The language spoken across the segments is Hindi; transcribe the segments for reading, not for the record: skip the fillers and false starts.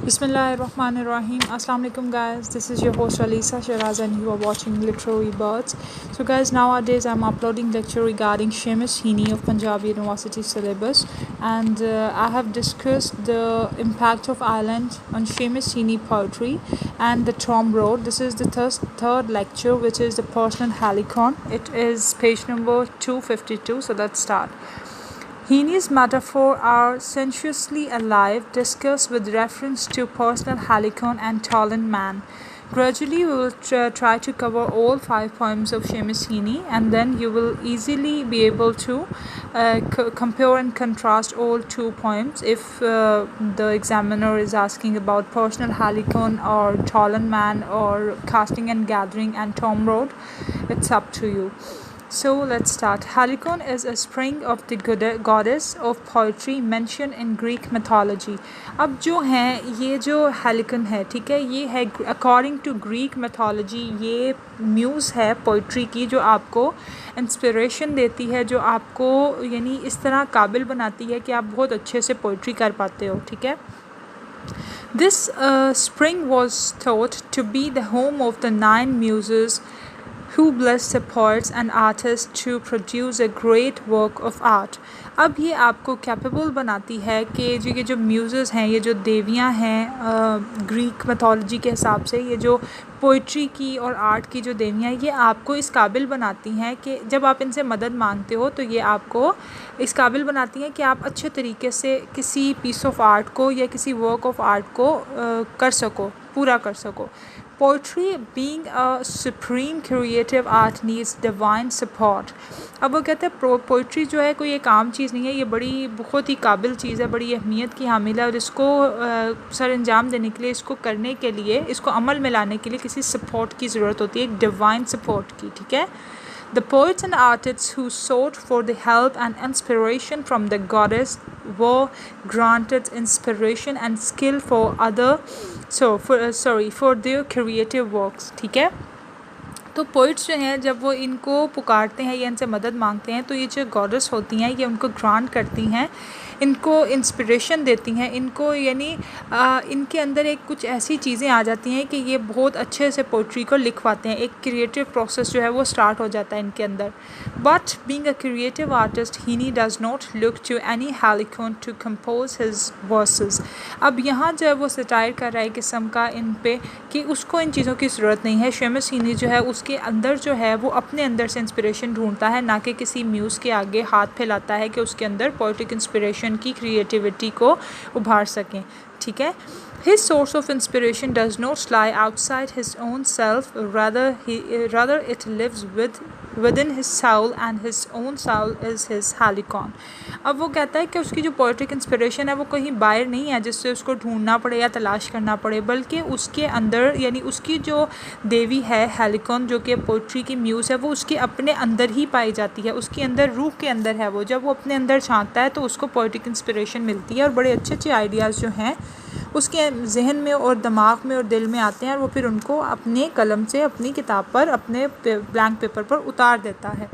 Bismillahirrahmanirrahim. Assalamu alaikum guys. This is your host Alisa Shiraz and you are watching Literary Birds. So guys, nowadays I'm uploading lecture regarding Seamus Heaney of Punjab University syllabus, and I have discussed the impact of Ireland on Seamus Heaney poetry and the Tom Road. This is the third lecture, which is the Personal Helicon. It is page number 252. So let's start. Heaney's metaphors are sensuously alive, discussed with reference to Personal Helicon and Talent Man. Gradually, we will try to cover all 5 poems of Seamus Heaney, and then you will easily be able to compare and contrast all 2 poems. If the examiner is asking about Personal Helicon or Talent Man or Casting and Gathering and Tom Road, it's up to you. So let's start. Helicon is a spring of the goddess of poetry mentioned in Greek mythology. अब जो है ये जो हेलिकन है, ठीक है, ये है अकॉर्डिंग टू ग्रीक mythology, ये म्यूज़ है पोइट्री की जो आपको इंस्पिरेशन देती है, जो आपको यानी इस तरह काबिल बनाती है कि आप बहुत अच्छे से पोइट्री कर पाते हो, ठीक है. This spring was thought to be the home of the 9 muses who blessed the poets and artists to produce a great work of art. अब ये आपको कैपेबल बनाती है कि ये जो म्यूज़ेस हैं, ये जो देवियाँ हैं ग्रीक मैथोलॉजी के हिसाब से, ये जो पोइट्री की और आर्ट की जो देवियाँ, ये आपको इस काबिल बनाती हैं कि जब आप इनसे मदद मांगते हो तो ये आपको इस काबिल बनाती हैं कि आप अच्छे तरीके से किसी पीस ऑफ आर्ट को या किसी वर्क ऑफ आर्ट को कर सको, पूरा कर सको. Poetry, being a supreme creative art, needs divine support. अब वो कहते हैं पोइट्री जो है कोई एक आम चीज़ नहीं है, ये बड़ी बहुत ही काबिल चीज़ है, बड़ी अहमियत की हामिल है, और इसको सर अंजाम देने के लिए, इसको करने के लिए, इसको अमल में लाने के लिए किसी सपोर्ट की ज़रूरत होती है, एक डिवाइन सपोर्ट की, ठीक है. The poets and artists who sought for the help and inspiration from the goddess were granted inspiration and skill for their creative works, ठीक है. तो पोइट्स जो हैं जब वो इनको पुकारते हैं या इनसे मदद मांगते हैं तो ये जो गॉडेस होती हैं ये उनको ग्रांट करती हैं, इनको इंस्पिरेशन देती हैं, इनको यानी इनके अंदर एक कुछ ऐसी चीज़ें आ जाती हैं कि ये बहुत अच्छे से पोइट्री को लिख पाते हैं, एक क्रिएटिव प्रोसेस जो है वो स्टार्ट हो जाता है इनके अंदर. But being a creative artist, Heaney does not look to any Helicon to compose his verses. अब यहाँ जो है वो सटायर कर रहा है किस्म का इन पे कि उसको इन चीज़ों की ज़रूरत नहीं है. सेमस हीनी जो है उसके अंदर जो है वो अपने अंदर से इंस्पिरेशन ढूंढता है, ना कि किसी म्यूज़ के आगे हाथ फैलाता है कि उसके अंदर पोइटिक इंस्पिरेशन की क्रिएटिविटी को उभार सकें, ठीक है. His source of inspiration does not lie outside his own self, rather it lives within his soul, and his own soul is his helicon. अब वो कहता है कि उसकी जो पोइट्रिक इंस्पिरेशन है वो कहीं बाहर नहीं है जिससे उसको ढूंढना पड़े या तलाश करना पड़े, बल्कि उसके अंदर यानी उसकी जो देवी है हेलिकॉन, जो कि पोइट्री की म्यूज़ है, वो उसके अपने अंदर ही पाई जाती है, उसके अंदर रूह के अंदर है वो. जब वो अपने अंदर झांकता है तो उसको पोइट्रिक इंस्पिरेशन मिलती है और बड़े अच्छे अच्छे आइडियाज़ जो हैं उसके जहन में और दिमाग में और दिल में आते हैं और वो फिर उनको अपने कलम से अपनी किताब पर, अपने ब्लैंक पेपर पर उतार देता है.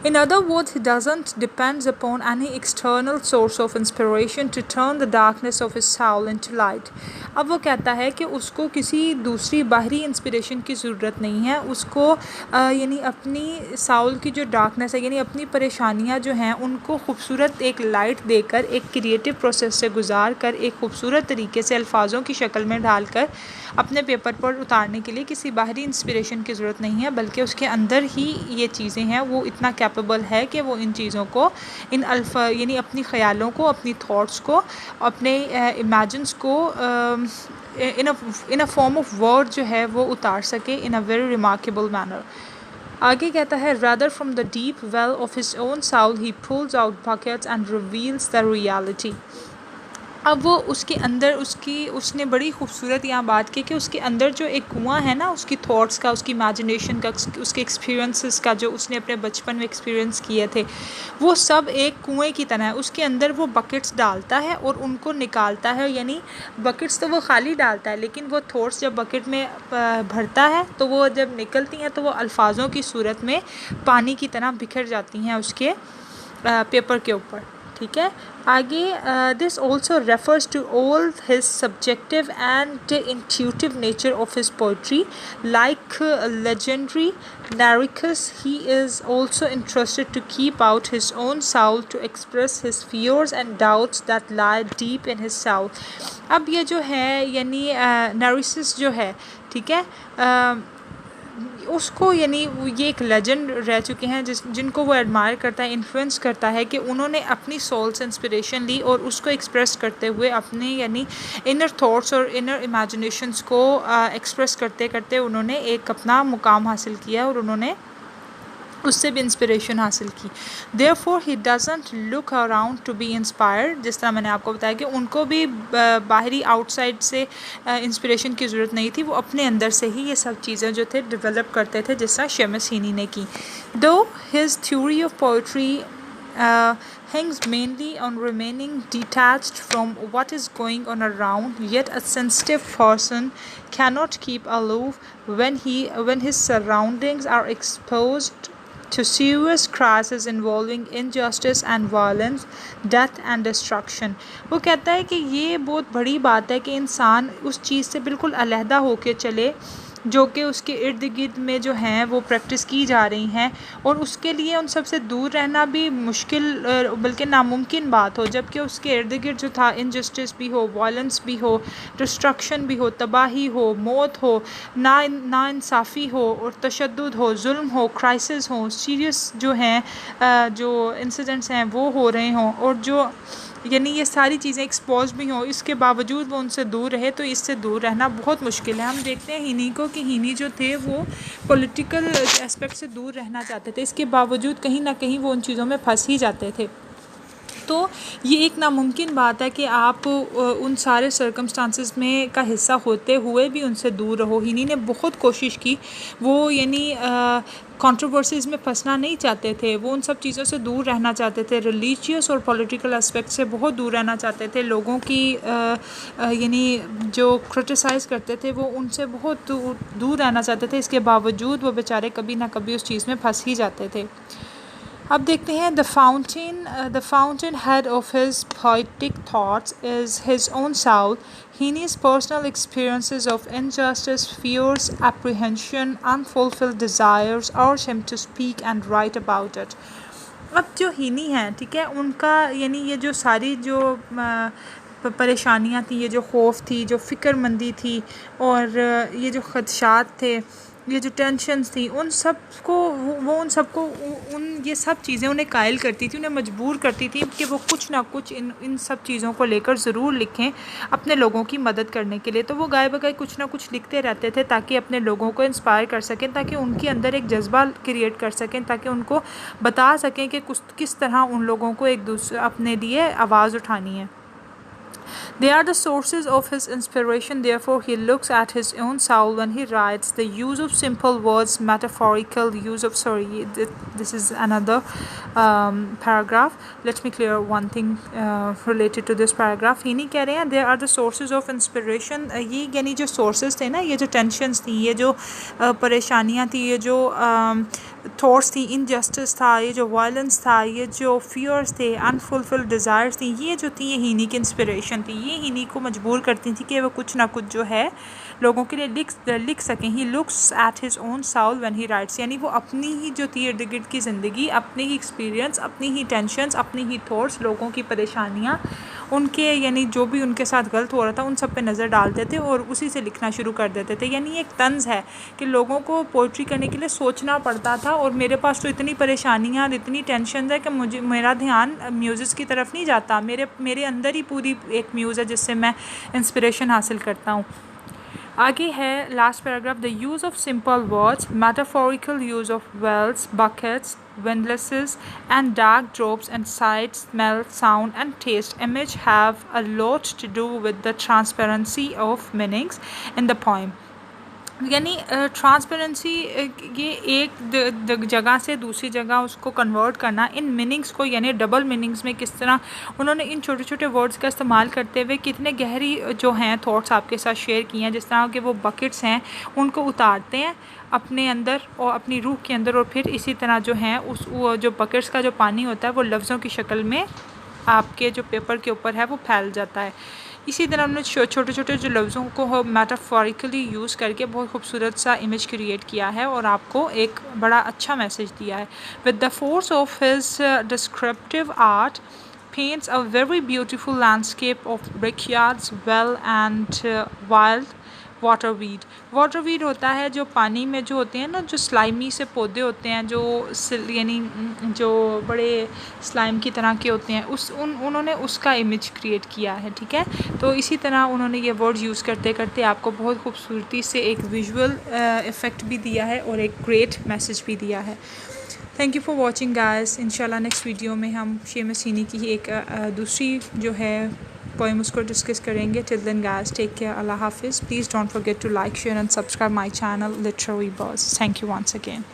In other words, he doesn't depend upon any external source of inspiration to turn the darkness of his soul into light. अब वो कहता है कि उसको किसी दूसरी बाहरी इंस्पिरेशन की ज़रूरत नहीं है, उसको यानी अपनी साउल की जो डार्कनेस है, यानी अपनी परेशानियां जो हैं उनको खूबसूरत एक लाइट देकर, एक क्रिएटिव प्रोसेस से गुजार कर, एक खूबसूरत तरीके से अल्फाजों की शक्ल में डालकर अपने पेपर पर उतारने के लिए किसी बाहरी इंस्पिरेशन की ज़रूरत नहीं है, बल्कि उसके अंदर ही ये चीज़ें हैं. वो इतना कैपेबल है कि वो इन चीज़ों को, इन यानी अपनी ख़यालों को, अपनी थॉट्स को, अपने इमेजिन्स को इन अ फॉर्म ऑफ वर्ड जो है वो उतार सके इन अ वेरी रिमार्केबल मैनर. आगे कहता है, rather from the deep well of his own soul he pulls out buckets and reveals the reality. अब वो उसके अंदर उसने बड़ी खूबसूरत यहाँ बात की कि उसके अंदर जो एक कुआं है ना, उसकी थॉट्स का, उसकी इमेजिनेशन का, उसके एक्सपीरियंसेस का, जो उसने अपने बचपन में एक्सपीरियंस किए थे, वो सब एक कुएं की तरह है. उसके अंदर वो बकेट्स डालता है और उनको निकालता है, यानी बकेट्स तो वो खाली डालता है, लेकिन वो थॉट्स जब बकेट में भरता है तो वो जब निकलती हैं तो वो अल्फाजों की सूरत में पानी की तरह बिखर जाती हैं उसके पेपर के ऊपर. ठीक है। आगे this also refers to all his subjective and intuitive nature of his poetry like legendary narratus. He is also interested to keep out his own soul to express his fears and doubts that lie deep in his soul. अब ये जो है यानी नारिसिस जो है, ठीक है, उसको यानी ये एक लेजेंड रह चुके हैं जिनको वो एडमायर करता है, इन्फ्लुएंस करता है कि उन्होंने अपनी सोल से इंस्पिरेशन ली और उसको एक्सप्रेस करते हुए अपने यानी इनर थॉट्स और इनर इमेजिनेशंस को एक्सप्रेस करते करते उन्होंने एक अपना मुकाम हासिल किया और उन्होंने उससे भी इंस्पिरेशन हासिल की। Therefore he doesn't look around to be inspired. जिस तरह मैंने आपको बताया कि उनको भी बाहरी आउटसाइड से इंस्पिरेशन की ज़रूरत नहीं थी, वो अपने अंदर से ही ये सब चीज़ें जो थे डेवलप करते थे, जिस तरह शेमस हीनी ने की। दो his theory of poetry hangs mainly on remaining detached from what is going on around, yet a sensitive person cannot keep aloof when his surroundings are exposed to serious crises involving injustice and violence, death and destruction. वो कहता है कि ये बहुत बड़ी बात है कि इंसान उस चीज़ से बिल्कुल अलहदा होके चले जो कि उसके इर्द गिर्द में जो हैं वो प्रैक्टिस की जा रही हैं, और उसके लिए उन सब से दूर रहना भी मुश्किल बल्कि नामुमकिन बात हो, जबकि उसके इर्द गिर्द जो था इनजस्टिस भी हो, वायलेंस भी हो, डिस्ट्रक्शन भी हो, तबाही हो, मौत हो, नाइंसाफ़ी हो और तशद्दुद हो, जुल्म हो, क्राइसिस हो, सीरियस जो हैं जो इंसिडेंट्स हैं वो हो रहे हों, और जो यानी ये सारी चीज़ें एक्सपोज भी हों, इसके बावजूद वो उनसे दूर रहे, तो इससे दूर रहना बहुत मुश्किल है। हम देखते हैं हीनी को कि हीनी जो थे वो पॉलिटिकल एस्पेक्ट से दूर रहना चाहते थे, इसके बावजूद कहीं ना कहीं वो उन चीज़ों में फंस ही जाते थे। तो ये एक नामुमकिन बात है कि आप उन सारे सर्कमस्टांसेस में का हिस्सा होते हुए भी उनसे दूर रहो। हीनी ने बहुत कोशिश की, वो यानी कंट्रोवर्सीज़ में फंसना नहीं चाहते थे, वो उन सब चीज़ों से दूर रहना चाहते थे, रिलीजियस और पॉलिटिकल एस्पेक्ट से बहुत दूर रहना चाहते थे, लोगों की यानी जो क्रिटिसाइज़ करते थे वो उनसे बहुत दूर रहना चाहते थे, इसके बावजूद वो बेचारे कभी ना कभी उस चीज़ में फंस ही जाते थे। अब देखते हैं the fountain head of his poetic thoughts is his own Saul. Heaney's personal experiences of injustice, fears, apprehension, unfulfilled desires urge him to speak and write about it. अब जो हीनी हैं, ठीक है, उनका यानी ये जो सारी जो परेशानियाँ थी, ये जो खौफ थी, जो फ़िक्रमंदी थी और ये जो ख़दशात थे, ये जो टेंशन्स थी, उन सब को उन ये सब चीज़ें उन्हें कायल करती थी, उन्हें मजबूर करती थी कि वो कुछ ना कुछ इन सब चीज़ों को लेकर ज़रूर लिखें अपने लोगों की मदद करने के लिए। तो वो गाय बगाए कुछ ना कुछ लिखते रहते थे ताकि अपने लोगों को इंस्पायर कर सकें, ताकि उनके अंदर एक जज्बा क्रिएट कर सकें, ताकि उनको बता सकें कि किस तरह उन लोगों को एक दूसरे अपने लिए आवाज़ उठानी है। They are the sources of his inspiration, therefore he looks at his own soul when he writes. The use of simple words, metaphorical use of, this is another paragraph. Let me clear one thing related to this paragraph. ही नहीं कह रहे हैं there are the sources of inspiration. ये यानी जो sources थे ना, ये जो tensions थी, ये जो परेशानियाँ थी, ये जो थॉट्स थी, इनजस्टिस था, ये जो वायलेंस था, ये जो फियर्स थे, अनफुलफिल्ड डिज़ायर्स थी, ये जो थी ये हीनी की इंस्पिरेशन थी। ये हीनी को मजबूर करती थी कि वो कुछ ना कुछ जो है लोगों के लिए लिख सकें। He looks at his own Saul when he rights, यानी वो अपनी ही जो थी इर्द गिर्द की ज़िंदगी, अपनी ही एक्सपीरियंस, अपनी ही टेंशन्स, अपनी ही थॉट्स, लोगों की परेशानियाँ, उनके यानी जो भी उनके साथ गलत हो रहा था उन सब पे नज़र डालते थे और उसी से लिखना शुरू कर देते थे। यानी एक तंज़ है कि लोगों को पोइट्री करने के लिए सोचना पड़ता था, और मेरे पास तो इतनी परेशानियाँ, इतनी टेंशन है कि मेरा ध्यान म्यूज़िक की तरफ नहीं जाता, मेरे अंदर ही पूरी एक म्यूज़ है जिससे मैं इंस्पिरेशन हासिल करता हूँ। आगे है last paragraph. The use of simple words, metaphorical use of wells, buckets, windlasses and dark drops and sight, smell, sound and taste image have a lot to do with the transparency of meanings in the poem. यानी ट्रांसपेरेंसी, ये एक जगह से दूसरी जगह उसको कन्वर्ट करना, इन मीनिंग्स को यानी डबल मीनिंग्स में किस तरह उन्होंने इन छोटे छोटे वर्ड्स का इस्तेमाल करते हुए कितने गहरी जो हैं थॉट्स आपके साथ शेयर किए हैं। जिस तरह के वो बकेट्स हैं उनको उतारते हैं अपने अंदर और अपनी रूह के अंदर, और फिर इसी तरह जो हैं वो जो बकेट्स का जो पानी होता है वो लफ्ज़ों की शक्ल में आपके जो पेपर के ऊपर है वो फैल जाता है। इसी तरह हमने छोटे छोटे जो लफ्ज़ों को मेटाफोरिकली यूज़ करके बहुत खूबसूरत सा इमेज क्रिएट किया है और आपको एक बड़ा अच्छा मैसेज दिया है। With the force of his descriptive art paints a very beautiful landscape of brickyards, well and wild वाटरवीड। वाटरवीड होता है जो पानी में जो होते हैं ना, जो स्लाइमी से पौधे होते हैं, जो यानी जो बड़े स्लाइम की तरह के होते हैं, उन्होंने उसका इमेज क्रिएट किया है। ठीक है, तो इसी तरह उन्होंने ये वर्ड यूज़ करते करते आपको बहुत खूबसूरती से एक विजुअल इफ़ेक्ट भी दिया है और एक ग्रेट मैसेज भी दिया है। Thank you for watching guys. इंशाल्लाह नेक्स्ट वीडियो में हम शेमस हीनी की एक दूसरी जो है पोएम उसको डिस्कस करेंगे। Till then guys, take care, अल्लाह हाफिज़। Please don't forget to like, share and subscribe my channel literary buzz. Thank you once again.